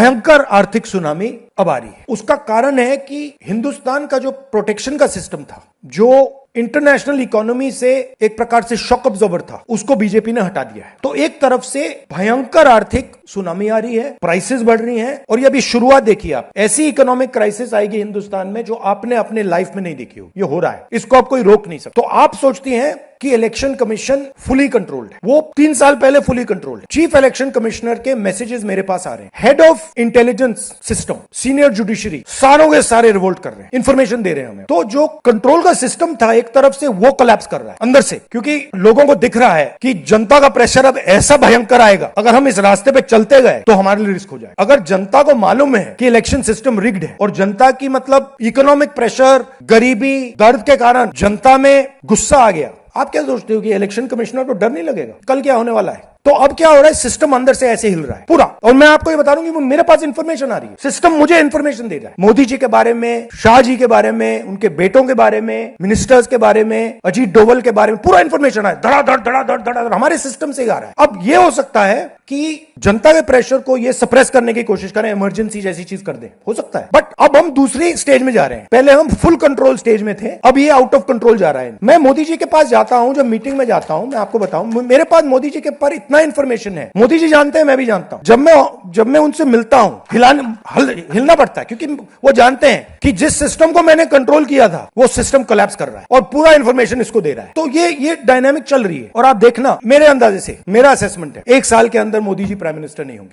भयंकर आर्थिक सुनामी अब आ रही है। उसका कारण है कि हिंदुस्तान का जो प्रोटेक्शन का सिस्टम था, जो इंटरनेशनल इकोनॉमी से एक प्रकार से शॉक अब्जॉर्बर था, उसको बीजेपी ने हटा दिया है। तो एक तरफ से भयंकर आर्थिक सुनामी आ रही है, प्राइसेस बढ़ रही हैं, और ये अभी शुरुआत देखिए आप, ऐसी इकोनॉमिक क्राइसिस आएगी हिंदुस्तान में जो आपने अपने लाइफ में नहीं देखी हो। ये हो रहा है, इसको आप कोई रोक नहीं सकते। तो आप सोचती हैं कि इलेक्शन कमीशन फुली कंट्रोल्ड है, वो 3 साल पहले फुली कंट्रोल्ड है। चीफ इलेक्शन कमिश्नर के मैसेजेस मेरे पास आ रहे हैं, head of intelligence system, senior judiciary, सारों के सारे रिवोल्ट कर रहे हैं, इंफॉर्मेशन दे रहे हैं हमें। तो जो कंट्रोल का सिस्टम था एक तरफ से वो कोलैप्स कर रहा है अंदर से, क्योंकि लोगों को दिख रहा है कि जनता का प्रेशर अब ऐसा भयंकर आएगा, अगर हम इस रास्ते पे चलते गए तो हमारे लिए रिस्क हो जाए। अगर जनता को मालूम है कि इलेक्शन सिस्टम रिग्ड है और जनता की मतलब इकोनॉमिक प्रेशर, गरीबी, दर्द के कारण जनता में गुस्सा आ गया, आप क्या सोचते हो कि इलेक्शन कमिश्नर को डर नहीं लगेगा कल क्या होने वाला है? तो अब क्या हो रहा है, सिस्टम अंदर से ऐसे हिल रहा है पूरा। और मैं आपको ये बता दूं कि मेरे पास इंफॉर्मेशन आ रही है, सिस्टम मुझे इंफॉर्मेशन दे रहा है, मोदी जी के बारे में, शाह जी के बारे में, उनके बेटों के बारे में, मिनिस्टर्स के बारे में, अजीत डोवल के बारे में, पूरा इंफॉर्मेशन है, धड़ाधड़ धड़ाधड़ धड़ाधड़ हमारे सिस्टम से आ रहा है। अब ये हो सकता है कि जनता के प्रेशर को ये सप्रेस करने की कोशिश करें, इमरजेंसी जैसी चीज कर दें, हो सकता है। बट अब हम दूसरी स्टेज में जा रहे हैं, पहले हम फुल कंट्रोल स्टेज में थे, अब ये आउट ऑफ कंट्रोल जा रहा है। मैं मोदी जी के पास जाता हूं, जब मीटिंग में जाता हूं, मैं आपको बताऊं, मेरे पास मोदी जी के पर इतना इंफॉर्मेशन है, मोदी जी जानते हैं, मैं भी जानता हूं। जब मैं उनसे मिलता हूं, हिलना पड़ता है, क्योंकि वो जानते हैं कि जिस सिस्टम को मैंने कंट्रोल किया था वो सिस्टम कोलैप्स कर रहा है और पूरा इंफॉर्मेशन इसको दे रहा है। तो ये डायनामिक चल रही है। और आप देखना, मेरे अंदाजे से, मेरा असेसमेंट है, 1 साल के अंदर मोदी जी प्राइम मिनिस्टर नहीं होंगे।